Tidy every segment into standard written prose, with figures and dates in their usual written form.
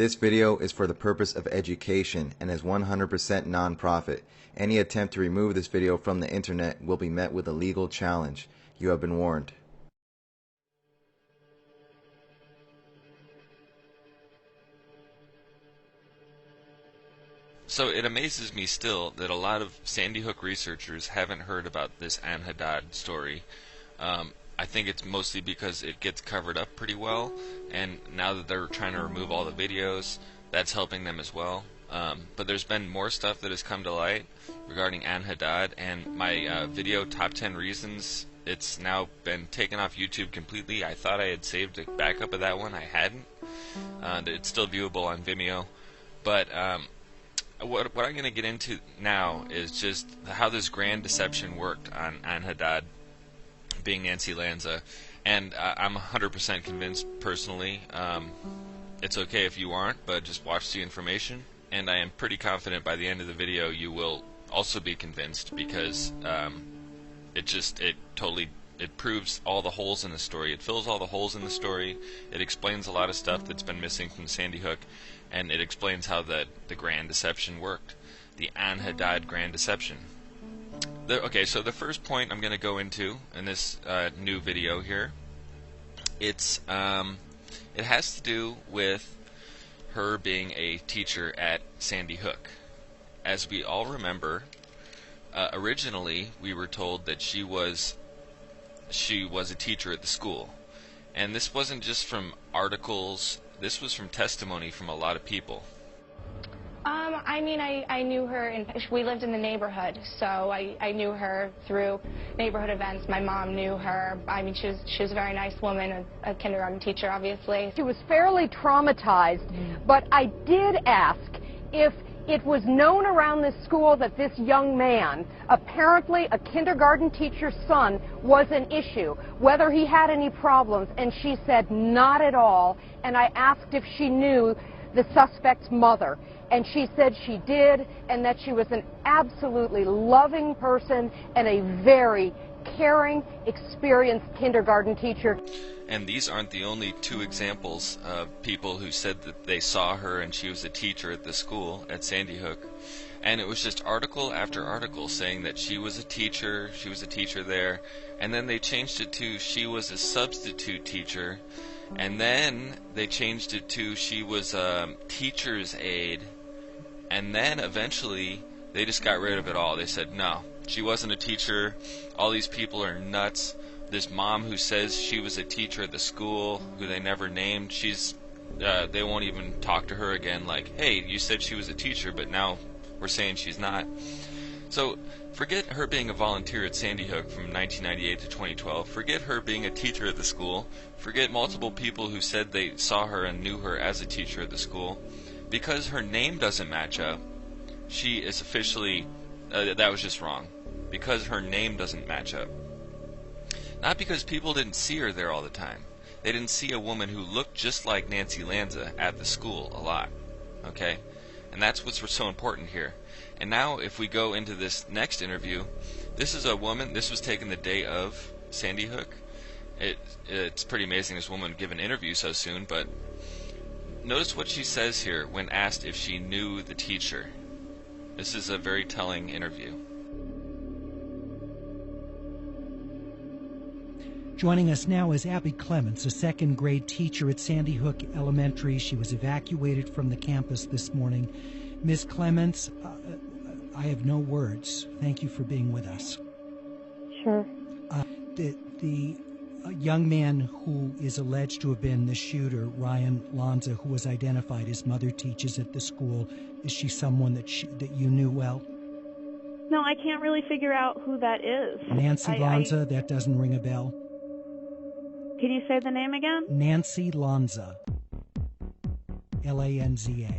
This video is for the purpose of education and is 100% non-profit. Any attempt to remove this video from the internet will be met with a legal challenge. You have been warned. So it amazes me still that a lot of Sandy Hook researchers haven't heard about this Ann Haddad story. I think it's mostly because it gets covered up pretty well, and now that they're trying to remove all the videos, that's helping them as well. But there's been more stuff that has come to light regarding Ann Haddad, and my video, Top 10 Reasons, it's now been taken off YouTube completely. I thought I had saved a backup of that one. I hadn't. It's still viewable on Vimeo. But what I'm going to get into now is just how this grand deception worked on Ann Haddad being Nancy Lanza, and I'm 100% convinced personally. It's okay if you aren't, but just watch the information, and I am pretty confident by the end of the video you will also be convinced, because it proves all the holes in the story. It fills all the holes in the story. It explains a lot of stuff that's been missing from Sandy Hook, and it explains how the grand deception worked, the Ann Haddad grand deception. Okay, so the first point I'm going to go into in this new video here, it has to do with her being a teacher at Sandy Hook. As we all remember, originally we were told that she was a teacher at the school, and this wasn't just from articles. This was from testimony from a lot of people. I mean, I knew her, we lived in the neighborhood, so I knew her through neighborhood events. My mom knew her. I mean, she was a very nice woman, a kindergarten teacher, obviously. She was fairly traumatized, but I did ask if it was known around this school that this young man, apparently a kindergarten teacher's son, was an issue, whether he had any problems, and she said not at all. And I asked if she knew the suspect's mother, and she said she did, and that she was an absolutely loving person and a very caring, experienced kindergarten teacher. And these aren't the only two examples of people who said that they saw her and she was a teacher at the school at Sandy Hook. And it was just article after article saying that she was a teacher there, and then they changed it to she was a substitute teacher, and then they changed it to she was a teacher's aide, and then eventually they just got rid of it all. They said, no, she wasn't a teacher, all these people are nuts. This mom who says she was a teacher at the school, who they never named, they won't even talk to her again, like, hey, you said she was a teacher, but now we're saying she's not. So forget her being a volunteer at Sandy Hook from 1998 to 2012. Forget her being a teacher at the school. Forget multiple people who said they saw her and knew her as a teacher at the school. Because her name doesn't match up, she is officially, that was just wrong. Because her name doesn't match up. Not because people didn't see her there all the time. They didn't see a woman who looked just like Nancy Lanza at the school a lot. Okay? And that's what's so important here. And now if we go into this next interview, this is a woman, this was taken the day of Sandy Hook. It's pretty amazing this woman would give an interview so soon, but notice what she says here when asked if she knew the teacher. This is a very telling interview. Joining us now is Abby Clements, a second-grade teacher at Sandy Hook Elementary. She was evacuated from the campus this morning. Ms. Clements, I have no words. Thank you for being with us. Sure. The young man who is alleged to have been the shooter, Ryan Lanza, who was identified, his mother teaches at the school. Is she someone that you knew well? No, I can't really figure out who that is. Nancy Lanza, that doesn't ring a bell? Can you say the name again? Nancy Lanza. Lanza.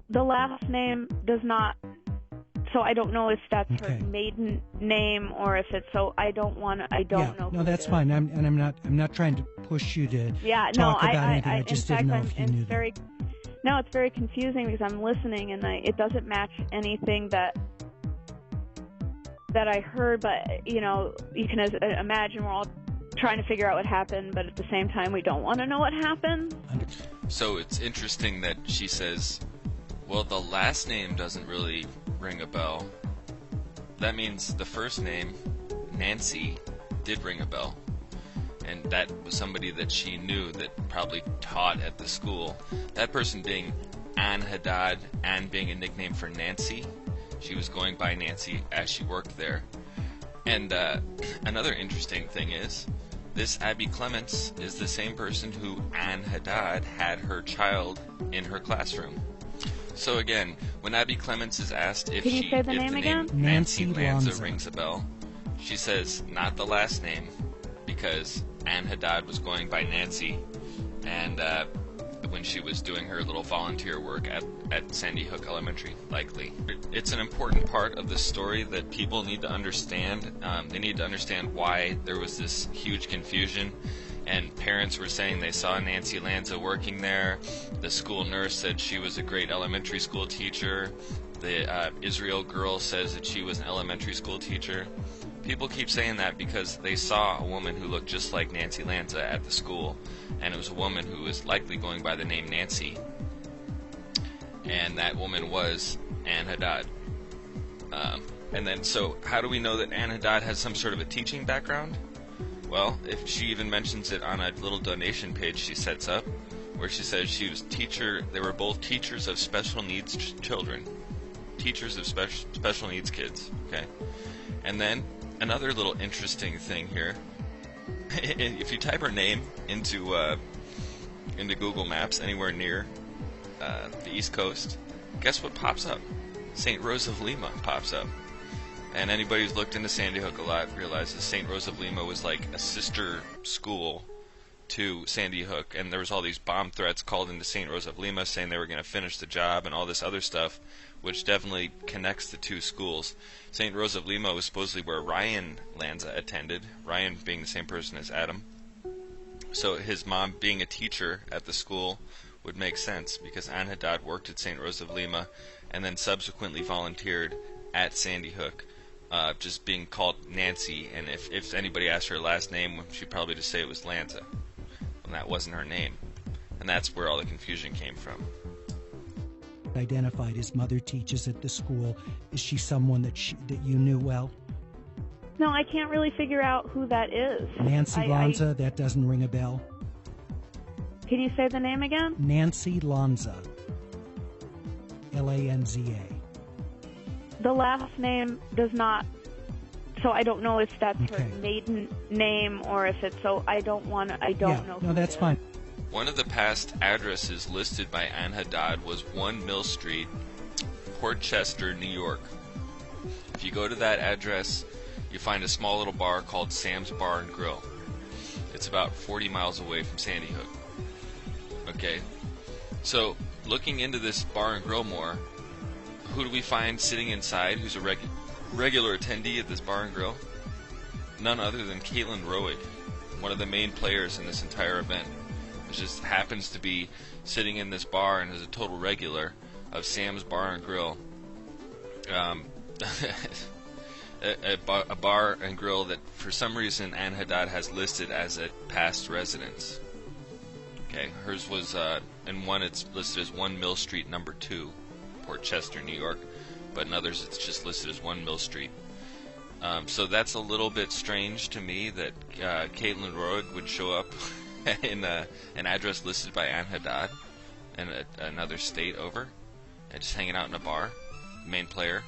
The last name does not, so I don't know if that's her maiden name or if it's, so I don't know. No, that's fine. I'm not trying to push you to talk about anything. I just didn't know if you knew that. No, it's very confusing because I'm listening and it doesn't match anything that I heard, but you know, you can imagine we're all trying to figure out what happened, but at the same time we don't want to know what happened. So it's interesting that she says, well, the last name doesn't really ring a bell. That means the first name, Nancy, did ring a bell. And that was somebody that she knew that probably taught at the school. That person being Ann Haddad, Ann being a nickname for Nancy. She was going by Nancy as she worked there. And another interesting thing is, this Abby Clements is the same person who Ann Haddad had her child in her classroom. So again, when Abby Clements is asked if the name Nancy Lanza rings a bell, she says not the last name, because Ann Haddad was going by Nancy, and when she was doing her little volunteer work at Sandy Hook Elementary, likely. It's an important part of the story that people need to understand. They need to understand why there was this huge confusion, and parents were saying they saw Nancy Lanza working there. The school nurse said she was a great elementary school teacher. The Israel girl says that she was an elementary school teacher. People keep saying that because they saw a woman who looked just like Nancy Lanza at the school, and it was a woman who was likely going by the name Nancy, and that woman was Ann Haddad. And then, so how do we know that Ann Haddad has some sort of a teaching background? Well, if she even mentions it on a little donation page she sets up, where she says she was they were both teachers of special needs children, teachers of special needs kids, okay? And then, another little interesting thing here, if you type her name into Google Maps anywhere near the East Coast, guess what pops up? St. Rose of Lima pops up. And anybody who's looked into Sandy Hook a lot realizes St. Rose of Lima was like a sister school to Sandy Hook, and there was all these bomb threats called into St. Rose of Lima saying they were going to finish the job and all this other stuff, which definitely connects the two schools. St. Rose of Lima was supposedly where Ryan Lanza attended, Ryan being the same person as Adam. So his mom being a teacher at the school would make sense, because Ann Haddad worked at St. Rose of Lima and then subsequently volunteered at Sandy Hook, just being called Nancy, and if anybody asked her last name, she'd probably just say it was Lanza, and that wasn't her name. And that's where all the confusion came from. Identified his mother teaches at the school. Is she someone that you knew well? No, I can't really figure out who that is. Nancy Lanza, that doesn't ring a bell. Can you say the name again? Nancy Lanza. Lanza. The last name does not, so I don't know if that's okay. her maiden name or if it's, so I don't know. No, that's fine. One of the past addresses listed by Ann Haddad was 1 Mill Street, Port Chester, New York. If you go to that address, you find a small little bar called Sam's Bar and Grill. It's about 40 miles away from Sandy Hook. Okay, so looking into this bar and grill more, who do we find sitting inside who's a regular attendee at this bar and grill? None other than Caitlin Roig, one of the main players in this entire event. It just happens to be sitting in this bar and is a total regular of Sam's Bar and Grill. A bar and grill that for some reason Ann Haddad has listed as a past residence. Okay, hers was, in one it's listed as 1 Mill Street number 2, Port Chester, New York, but in others it's just listed as 1 Mill Street. So that's a little bit strange to me that Caitlin Roig would show up in an address listed by Ann Haddad in another state over, and just hanging out in a bar, main player.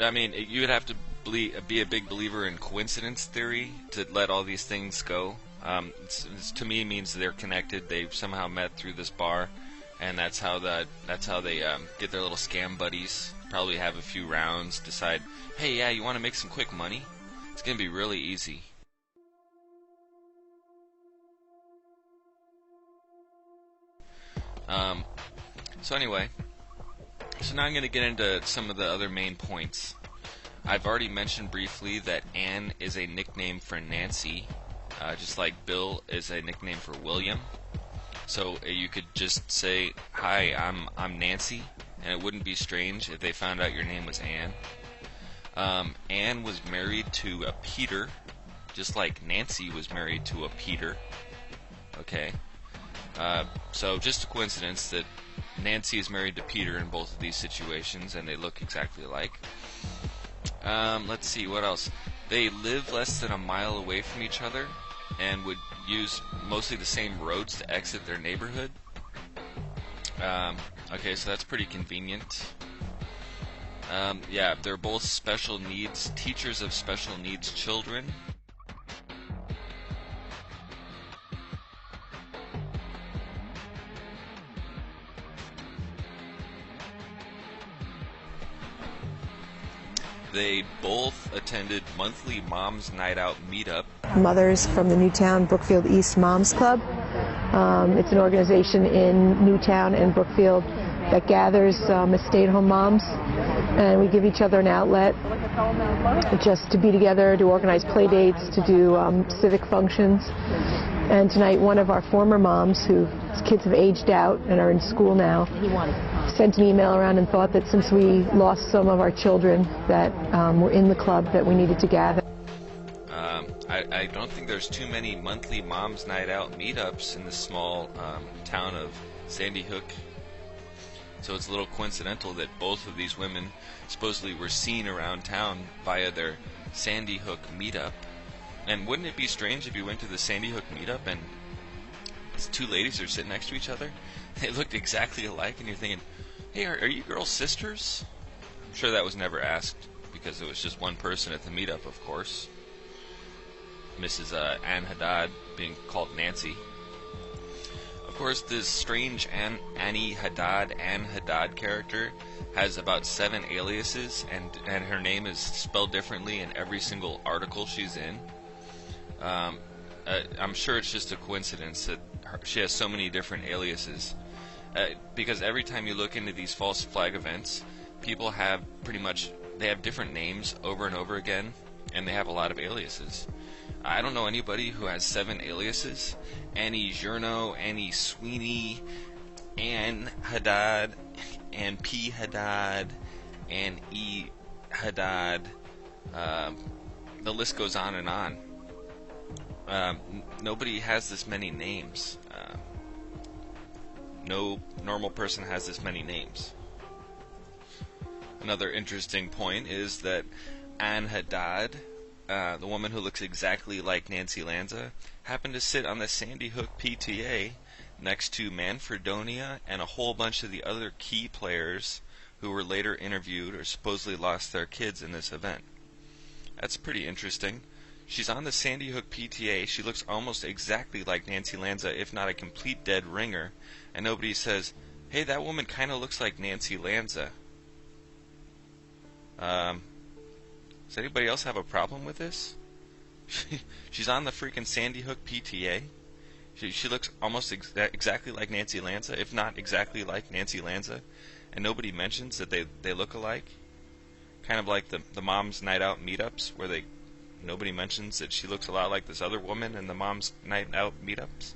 I mean, you would have to be a big believer in coincidence theory to let all these things go. It's to me means they're connected. They somehow met through this bar, and that's how they get their little scam buddies. Probably have a few rounds, decide, hey, yeah, you want to make some quick money? It's gonna be really easy. So anyway, so now I'm going to get into some of the other main points. I've already mentioned briefly that Ann is a nickname for Nancy, just like Bill is a nickname for William. So you could just say, hi, I'm Nancy, and it wouldn't be strange if they found out your name was Ann. Ann was married to a Peter, just like Nancy was married to a Peter. Okay. So just a coincidence that Nancy is married to Peter in both of these situations, and they look exactly alike. Let's see, what else? They live less than a mile away from each other and would use mostly the same roads to exit their neighborhood. Okay, so that's pretty convenient. Yeah, they're both special needs, teachers of special needs children. They both attended monthly Mom's Night Out meetup. Mothers from the Newtown Brookfield East Moms Club. It's an organization in Newtown and Brookfield that gathers stay-at-home moms, and we give each other an outlet just to be together, to organize play dates, to do civic functions. And tonight, one of our former moms, whose kids have aged out and are in school now, sent an email around and thought that since we lost some of our children that were in the club, that we needed to gather. I don't think there's too many monthly Mom's Night Out meetups in the small town of Sandy Hook. So it's a little coincidental that both of these women supposedly were seen around town via their Sandy Hook meetup. And wouldn't it be strange if you went to the Sandy Hook meetup and these two ladies are sitting next to each other? They looked exactly alike, and you're thinking, hey, are you girls sisters? I'm sure that was never asked, because it was just one person at the meetup, of course. Mrs. Ann Haddad being called Nancy. Of course, this strange Ann Haddad character has about 7 aliases, and her name is spelled differently in every single article she's in. I'm sure it's just a coincidence that she has so many different aliases. Because every time you look into these false flag events, people have they have different names over and over again, and they have a lot of aliases. I don't know anybody who has 7 aliases. Annie Journo, Annie Sweeney, Ann Haddad, Ann P. Haddad, Ann E. Haddad. The list goes on and on. Nobody has this many names. No normal person has this many names. Another interesting point is that Ann Haddad, the woman who looks exactly like Nancy Lanza, happened to sit on the Sandy Hook PTA next to Manfredonia and a whole bunch of the other key players who were later interviewed or supposedly lost their kids in this event. That's pretty interesting. She's on the Sandy Hook PTA. She looks almost exactly like Nancy Lanza, if not a complete dead ringer. And nobody says, hey, that woman kind of looks like Nancy Lanza. Does anybody else have a problem with this? She's on the freaking Sandy Hook PTA. She looks almost exactly like Nancy Lanza, if not exactly like Nancy Lanza. And nobody mentions that they look alike. Kind of like the Mom's Night Out meetups, where nobody mentions that she looks a lot like this other woman in the Mom's Night Out meetups.